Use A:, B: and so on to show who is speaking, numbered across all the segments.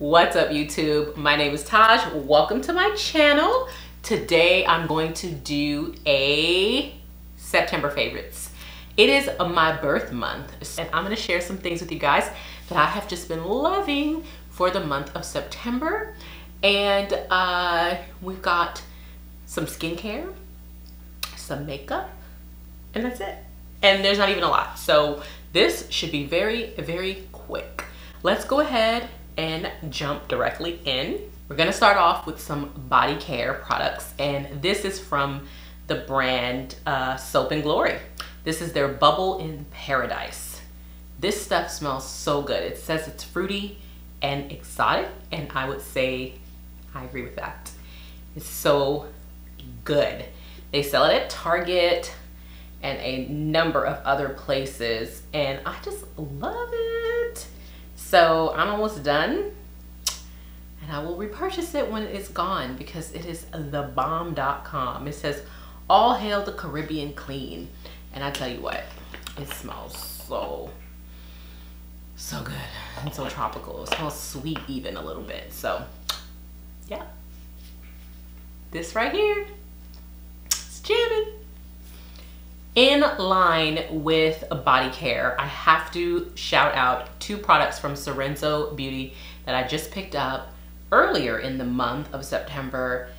A: What's up, YouTube? My name is Taj. Welcome to my channel. Today I'm going to do a September favorites. It is my birth month, and I'm going to share some things with you guys that I have just been loving for the month of September. And we've got some skincare, some makeup, and that's it. And there's not even a lot. So this should be very, very quick. Let's go ahead and jump directly in. We're gonna start off with some body care products, and this is from the brand Soap and Glory. This is their Bubble in Paradise. This stuff smells so good. It says it's fruity and exotic, and I would say I agree with that. It's so good. They sell it at Target and a number of other places, and I just love it. So I'm almost done, and I will repurchase it when it's gone because it is thebomb.com. It says, all hail the Caribbean clean. And I tell you what, it smells so good and so tropical. It smells sweet even a little bit. So yeah, this right here, it's jamming. In line with body care, I have to shout out two products from Sorenzo Beauty that I just picked up earlier in the month of September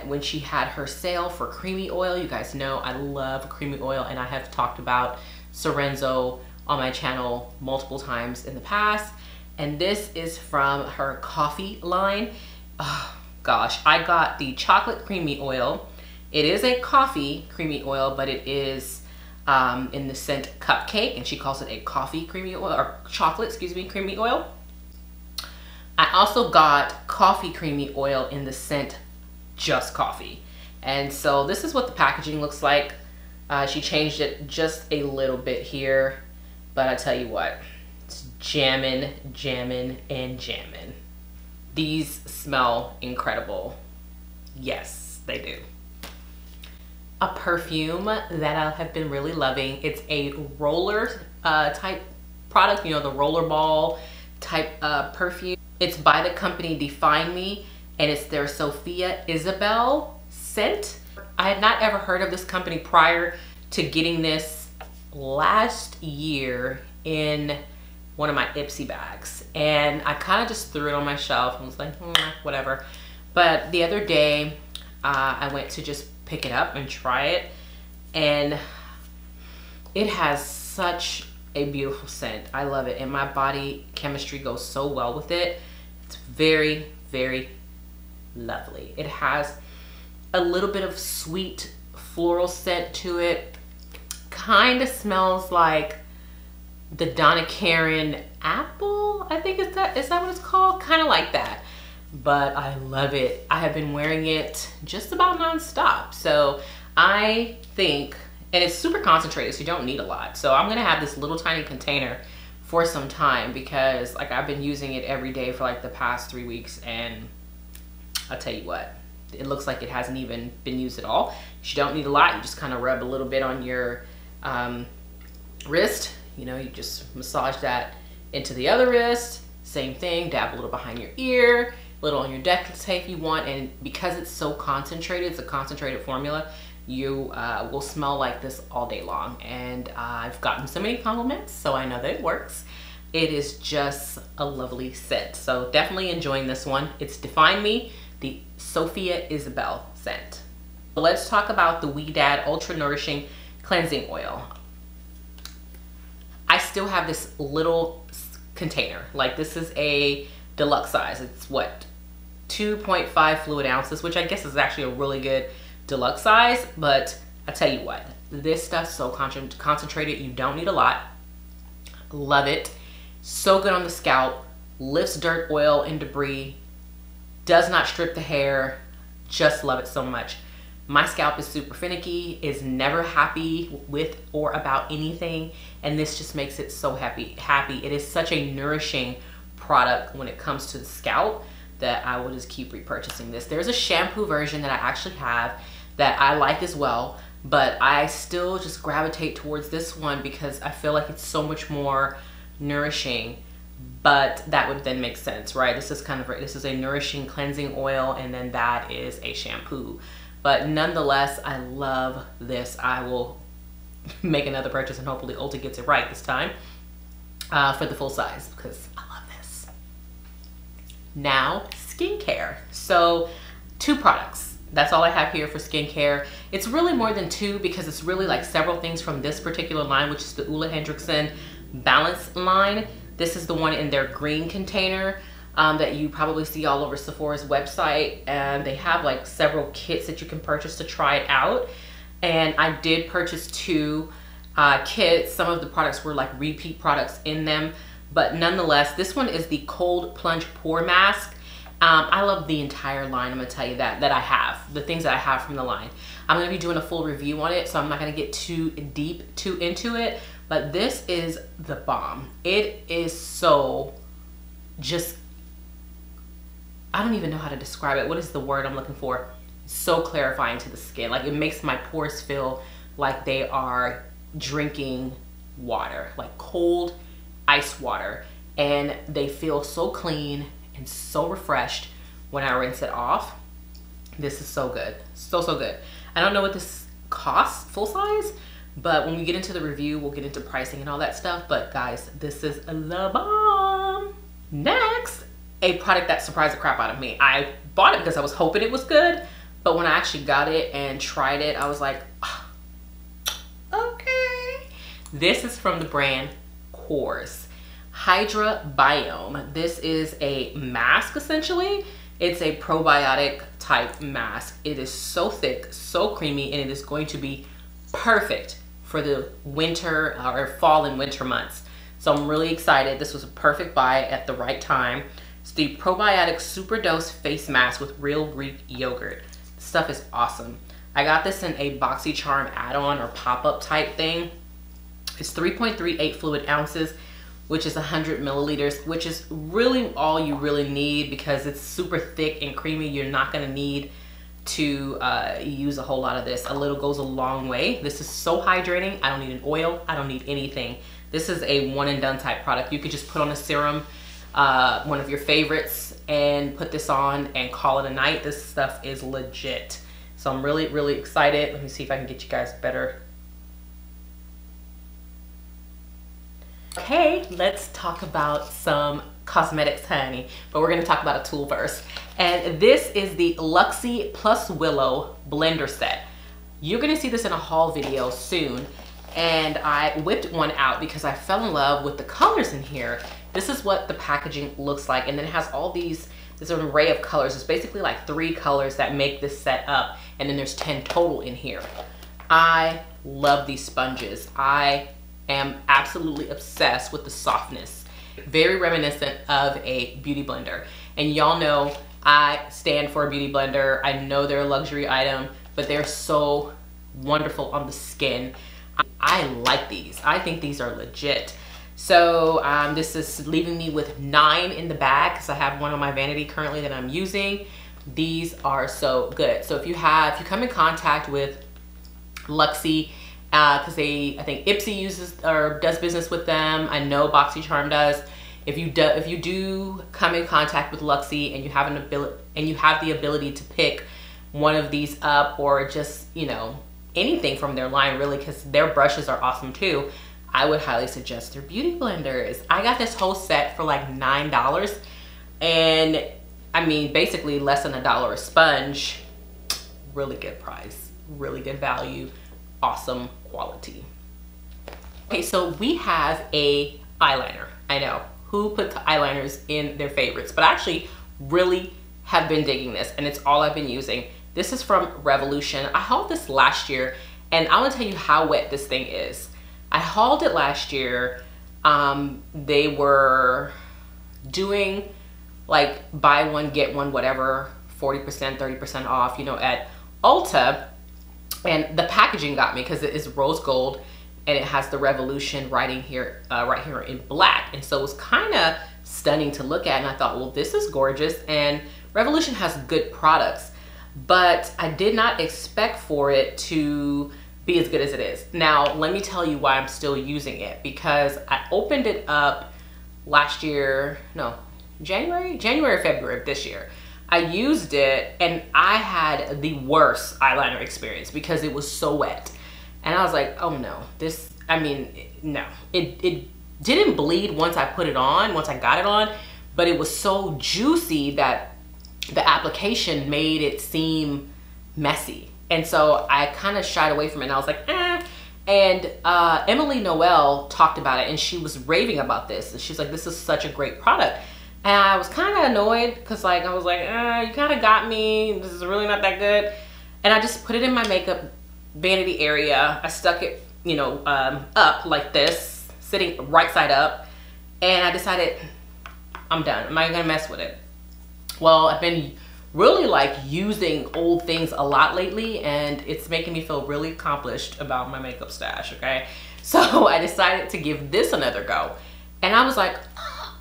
A: when she had her sale for creamy oil. You guys know I love creamy oil, and I have talked about Sorenzo on my channel multiple times in the past. And this is from her coffee line. Oh gosh, I got the chocolate creamy oil. It is a coffee creamy oil, but it is in the scent Cupcake, and she calls it a coffee creamy oil, or chocolate, excuse me, creamy oil. I also got coffee creamy oil in the scent Just Coffee. And so this is what the packaging looks like. She changed it just a little bit here, but I tell you what, it's jamming, jamming, and jamming. These smell incredible. Yes, they do. A perfume that I have been really loving. It's a roller type product, you know, the roller ball type perfume. It's by the company Define Me, and it's their Sophia Isabel scent. I had not ever heard of this company prior to getting this last year in one of my Ipsy bags, and I kind of just threw it on my shelf and was like, whatever. But the other day I went to just pick it up and try it, and it has such a beautiful scent. I love it, and my body chemistry goes so well with it. It's very, very lovely. It has a little bit of sweet floral scent to it. Kind of smells like the Donna Karan apple, I think. Is that what it's called? Kind of like that. But I love it. I have been wearing it just about non-stop. So I think, and it's super concentrated, so you don't need a lot. So I'm gonna have this little tiny container for some time because like I've been using it every day for like the past 3 weeks, and I'll tell you what, it looks like it hasn't even been used at all. You don't need a lot. You just kind of rub a little bit on your wrist. You know, you just massage that into the other wrist. Same thing, dab a little behind your ear, little on your décolleté if you want, and because it's so concentrated, it's a concentrated formula, you will smell like this all day long. And I've gotten so many compliments, so I know that it works. It is just a lovely scent, so definitely enjoying this one. It's Define Me, the Sophia Isabel scent. Let's talk about the Ouidad Ultra Nourishing Cleansing Oil. I still have this little container. Like, this is a deluxe size. It's what, 2.5 fluid ounces, which I guess is actually a really good deluxe size. But I tell you what, this stuff's so concentrated, you don't need a lot. Love it. So good on the scalp, lifts dirt, oil, and debris, does not strip the hair. Just love it so much. My scalp is super finicky, is never happy with or about anything, and this just makes it so happy. It is such a nourishing product when it comes to the scalp that I will just keep repurchasing this. There's a shampoo version that I actually have that I like as well, but I still just gravitate towards this one because I feel like it's so much more nourishing, but that would then make sense, right? This is this is a nourishing cleansing oil, and then that is a shampoo. But nonetheless, I love this. I will make another purchase, and hopefully Ulta gets it right this time for the full size, because I love this. Now, skincare. So 2 products. That's all I have here for skincare. It's really more than 2 because it's really like several things from this particular line, which is the Ole Hendrickson Balance line. This is the one in their green container that you probably see all over Sephora's website. And they have like several kits that you can purchase to try it out. And I did purchase 2 kits. Some of the products were like repeat products in them. But nonetheless, this one is the Cold Plunge Pore Mask. I love the entire line, I'm gonna tell you that I have, the things that I have from the line. I'm gonna be doing a full review on it, so I'm not gonna get too into it, but this is the bomb. It is so just, I don't even know how to describe it. What is the word I'm looking for? So clarifying to the skin. Like, it makes my pores feel like they are drinking water, like cold ice water, and they feel so clean and so refreshed when I rinse it off. This is so good, so good. I don't know what this costs full size, but when we get into the review, we'll get into pricing and all that stuff. But guys, this is the bomb. Next, a product that surprised the crap out of me. I bought it because I was hoping it was good, but when I actually got it and tried it, I was like, oh, okay. This is from the brand Pores. Hydra Biome. This is a mask essentially. It's a probiotic type mask. It is so thick, so creamy, and it is going to be perfect for the winter or fall and winter months. So I'm really excited. This was a perfect buy at the right time. It's the Probiotic Super Dose Face Mask with real Greek yogurt. This stuff is awesome. I got this in a BoxyCharm add-on or pop-up type thing. It's 3.38 fluid ounces, which is 100 milliliters, which is really all you really need because it's super thick and creamy. You're not gonna need to use a whole lot of this. A little goes a long way. This is so hydrating. I don't need an oil. I don't need anything. This is a one and done type product. You could just put on a serum, one of your favorites, and put this on and call it a night. This stuff is legit. So I'm really, really excited. Let me see if I can get you guys better. Okay, let's talk about some cosmetics, honey. But we're gonna talk about a tool first. And this is the Luxie Plus Willow Blender Set. You're gonna see this in a haul video soon. And I whipped one out because I fell in love with the colors in here. This is what the packaging looks like. And then it has all these, there's an array of colors. It's basically like 3 colors that make this set up. And then there's 10 total in here. I love these sponges. I am absolutely obsessed with the softness. Very reminiscent of a beauty blender. And y'all know I stand for a beauty blender. I know they're a luxury item, but they're so wonderful on the skin. I like these. I think these are legit. So this is leaving me with 9 in the bag because I have one on my vanity currently that I'm using. These are so good. So if you come in contact with Luxie, because I think Ipsy uses or does business with them. I know BoxyCharm does. If you do come in contact with Luxie and you have the ability to pick one of these up, or just, you know, anything from their line really, because their brushes are awesome too, I would highly suggest their beauty blenders. I got this whole set for like $9, and I mean basically less than $1 a sponge. Really good price, really good value, awesome quality. Okay, so we have a eyeliner. I know, who puts eyeliners in their favorites, but I actually really have been digging this, and it's all I've been using. This is from Revolution. I hauled this last year, and I want to tell you how wet this thing is. I hauled it last year. They were doing like buy one, get one, whatever, 40%, 30% off, you know, at Ulta. And the packaging got me because it is rose gold and it has the Revolution writing here, right here in black. And so it was kind of stunning to look at. And I thought, well, this is gorgeous. And Revolution has good products, but I did not expect for it to be as good as it is. Now, let me tell you why I'm still using it, because I opened it up last year, no, January or February of this year. I used it and I had the worst eyeliner experience because it was so wet. And I was like, oh no, no. It didn't bleed once I put it on, once I got it on, but it was so juicy that the application made it seem messy. And so I kind of shied away from it and I was like, eh. And Emily Noel talked about it and she was raving about this. And she's like, this is such a great product. And I was kind of annoyed because like, I was like, you kind of got me. This is really not that good. And I just put it in my makeup vanity area. I stuck it, you know, up like this, sitting right side up. And I decided, I'm done. I'm not gonna mess with it. Well, I've been really like using old things a lot lately and it's making me feel really accomplished about my makeup stash, okay? So I decided to give this another go. And I was like, oh,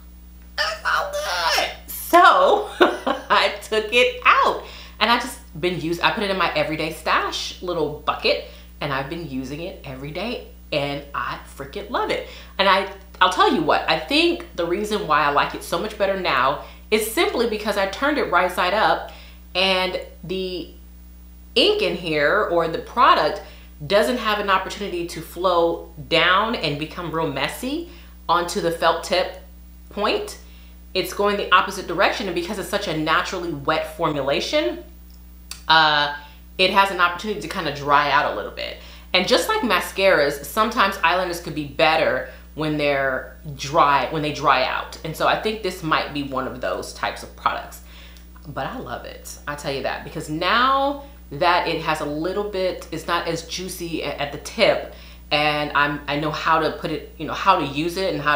A: that's so good. So I took it out and I just been I put it in my everyday stash little bucket and I've been using it every day and I freaking love it. And I'll tell you what, I think the reason why I like it so much better now is simply because I turned it right side up and the ink in here or the product doesn't have an opportunity to flow down and become real messy onto the felt tip point. It's going the opposite direction, and because it's such a naturally wet formulation, it has an opportunity to kind of dry out a little bit. And just like mascaras, sometimes eyeliners could be better when they're dry, when they dry out. And so I think this might be one of those types of products. But I love it, I'll tell you that, because now that it has a little bit, it's not as juicy at the tip, and I know how to put it, you know, how to use it and how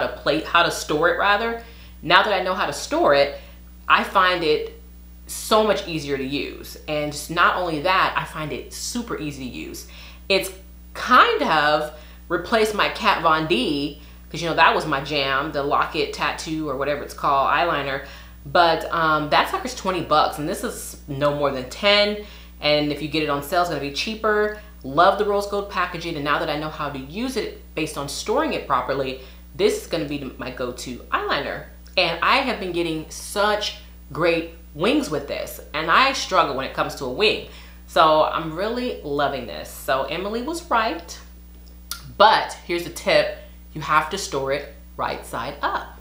A: to store it rather. Now that I know how to store it, I find it so much easier to use. And just not only that, I find it super easy to use. It's kind of replaced my Kat Von D, because you know that was my jam, the Locket Tattoo or whatever it's called, eyeliner. But that sucker's 20 bucks and this is no more than 10. And if you get it on sale, it's gonna be cheaper. Love the rose gold packaging, and now that I know how to use it based on storing it properly, this is gonna be my go-to eyeliner. And I have been getting such great wings with this, and I struggle when it comes to a wing. So I'm really loving this. So Emily was right, but here's the tip. You have to store it right side up.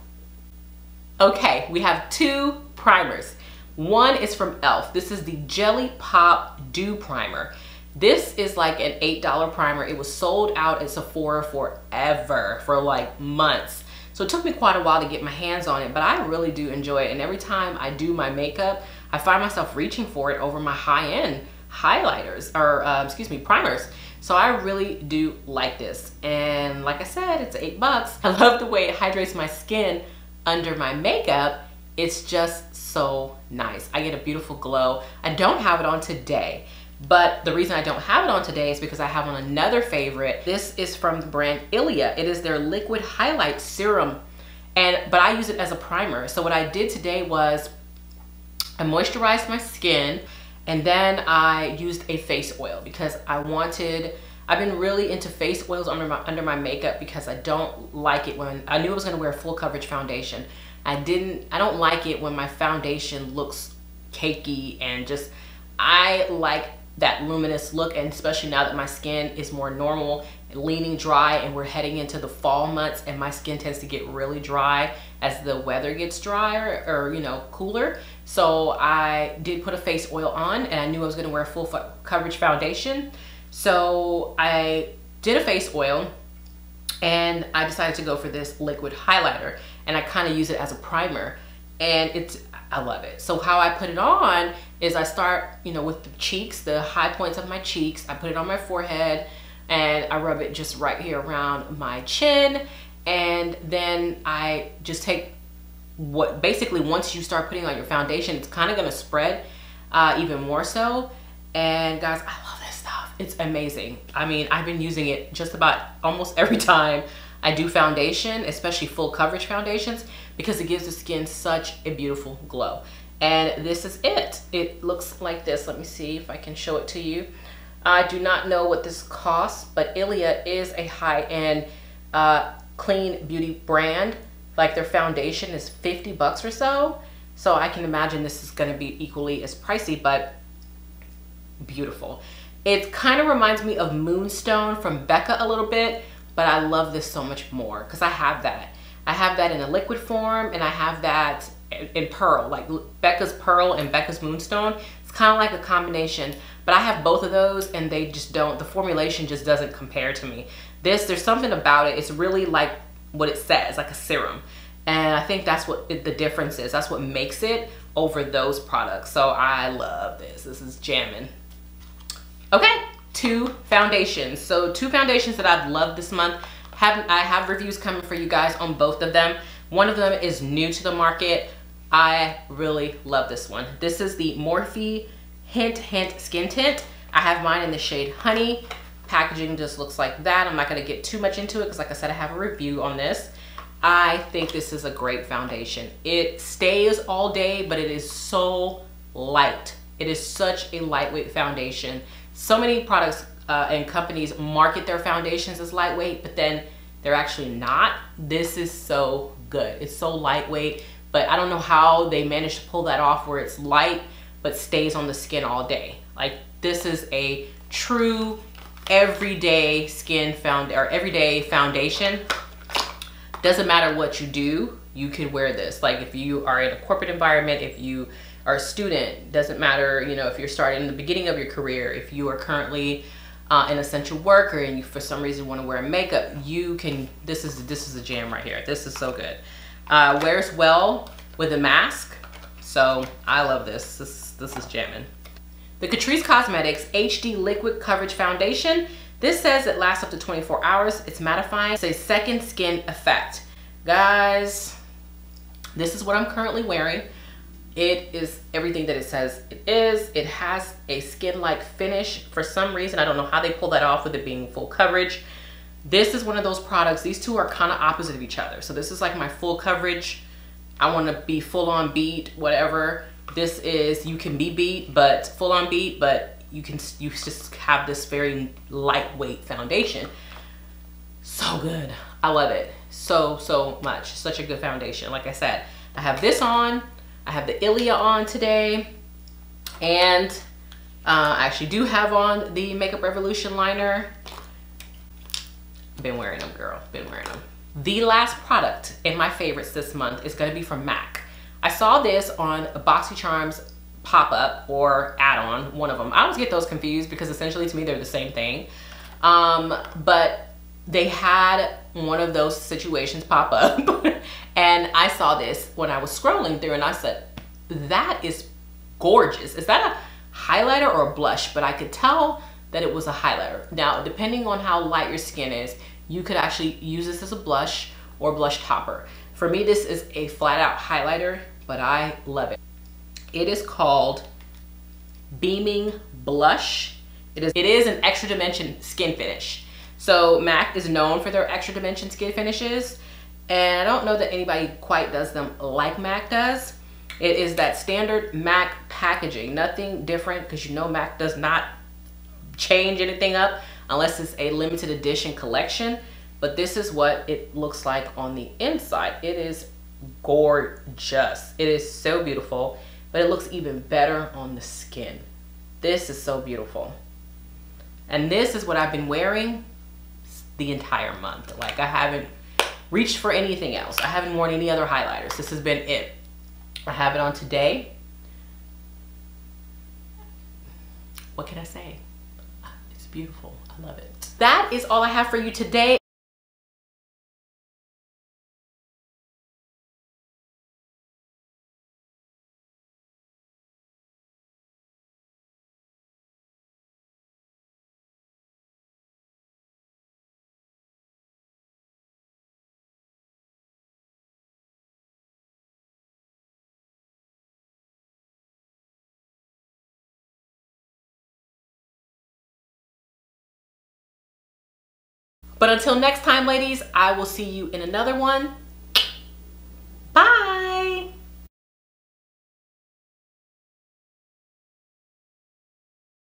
A: Okay, we have two primers. One is from e.l.f. This is the Jelly Pop Dew Primer. This is like an $8 primer. It was sold out at Sephora forever, for like months. So it took me quite a while to get my hands on it, but I really do enjoy it. And every time I do my makeup, I find myself reaching for it over my high-end highlighters, or excuse me, primers. So I really do like this. And like I said, it's $8. I love the way it hydrates my skin under my makeup. It's just so nice. I get a beautiful glow. I don't have it on today, but the reason I don't have it on today is because I have on another favorite. This is from the brand ILia. It is their liquid highlight serum, but I use it as a primer. So what I did today was I moisturized my skin, and then I used a face oil because I've been really into face oils under my makeup because I don't like it when, I knew I was gonna wear a full coverage foundation. I don't like it when my foundation looks cakey, and just, I like that luminous look, and especially now that my skin is more normal, leaning dry, and we're heading into the fall months, and my skin tends to get really dry as the weather gets drier or, you know, cooler. So I did put a face oil on, and I knew I was gonna wear a full coverage foundation. So I did a face oil, and I decided to go for this liquid highlighter, and I kind of use it as a primer, and I love it. So how I put it on is I start, you know, with the cheeks, the high points of my cheeks. I put it on my forehead, and I rub it just right here around my chin, and then I just take basically once you start putting on your foundation, it's kind of gonna spread even more so. And guys, I love this stuff. It's amazing. I mean, I've been using it just about almost every time I do foundation, especially full coverage foundations, because it gives the skin such a beautiful glow. And this is it. It looks like this. Let me see if I can show it to you. I do not know what this costs, but ILia is a high-end clean beauty brand. like their foundation is 50 bucks or so. So I can imagine this is gonna be equally as pricey, but beautiful. It kind of reminds me of Moonstone from Becca a little bit, but I love this so much more because I have that. I have that in a liquid form, and I have that in Pearl, like Becca's Pearl and Becca's Moonstone. It's kind of like a combination, but I have both of those and they just don't, the formulation just doesn't compare to me. There's something about it. It's really like what it says, like a serum. And I think that's what the difference is. That's what makes it over those products. So I love this. This is jamming. Okay, 2 foundations. So 2 foundations that I've loved this month. I have reviews coming for you guys on both of them. One of them is new to the market. I really love this one. This is the Morphe Hint Hint Skin Tint. I have mine in the shade Honey. Packaging just looks like that. I'm not gonna get too much into it because like I said, I have a review on this. I think this is a great foundation. It stays all day, but it is so light. It is such a lightweight foundation. So many products and companies market their foundations as lightweight, but then they're actually not. This is so good. It's so lightweight, but I don't know how they managed to pull that off where it's light, but stays on the skin all day. Like this is a true everyday everyday foundation. Doesn't matter what you do, you can wear this. Like if you are in a corporate environment, if you are a student, doesn't matter, you know, if you're starting in the beginning of your career, if you are currently an essential worker and you for some reason want to wear makeup, you can, this is a jam right here. This is so good. Wears well with a mask. So I love this. This is jamming. The Catrice Cosmetics HD Liquid Coverage Foundation. This says it lasts up to 24 hours. It's mattifying. It's a second skin effect. Guys, this is what I'm currently wearing. It is everything that it says it is. It has a skin-like finish. For some reason, I don't know how they pull that off with it being full coverage. This is one of those products. These two are kind of opposite of each other. So this is like my full coverage. I want to be full on beat, whatever. This is, you can be beat, but full on beat, but you just have this very lightweight foundation. So good. I love it so much. Such a good foundation. Like I said, I have this on. I have the ILia on today, and I actually do have on the Makeup Revolution liner. Been wearing them, girl, been wearing them. The last product in my favorites this month is gonna be from M.A.C. I saw this on a BoxyCharms pop-up or add-on, one of them. I always get those confused because essentially to me they're the same thing. But they had one of those situations pop up and I saw this when I was scrolling through and I said, that is gorgeous. Is that a highlighter or a blush? But I could tell that it was a highlighter. Now, depending on how light your skin is, you could actually use this as a blush or blush topper. For me, this is a flat out highlighter, but I love it. It is called Beaming Blush. It is an extra dimension skin finish. So M.A.C is known for their extra dimension skin finishes, and I don't know that anybody quite does them like M.A.C does. It is that standard M.A.C packaging, nothing different, because you know M.A.C does not change anything up unless it's a limited edition collection. But this is what it looks like on the inside. It is gorgeous. It is so beautiful, but it looks even better on the skin. This is so beautiful. And this is what I've been wearing the entire month. Like, I haven't reached for anything else. I haven't worn any other highlighters. This has been it. I have it on today. What can I say? It's beautiful. I love it. That is all I have for you today. But until next time, ladies, I will see you in another one. Bye.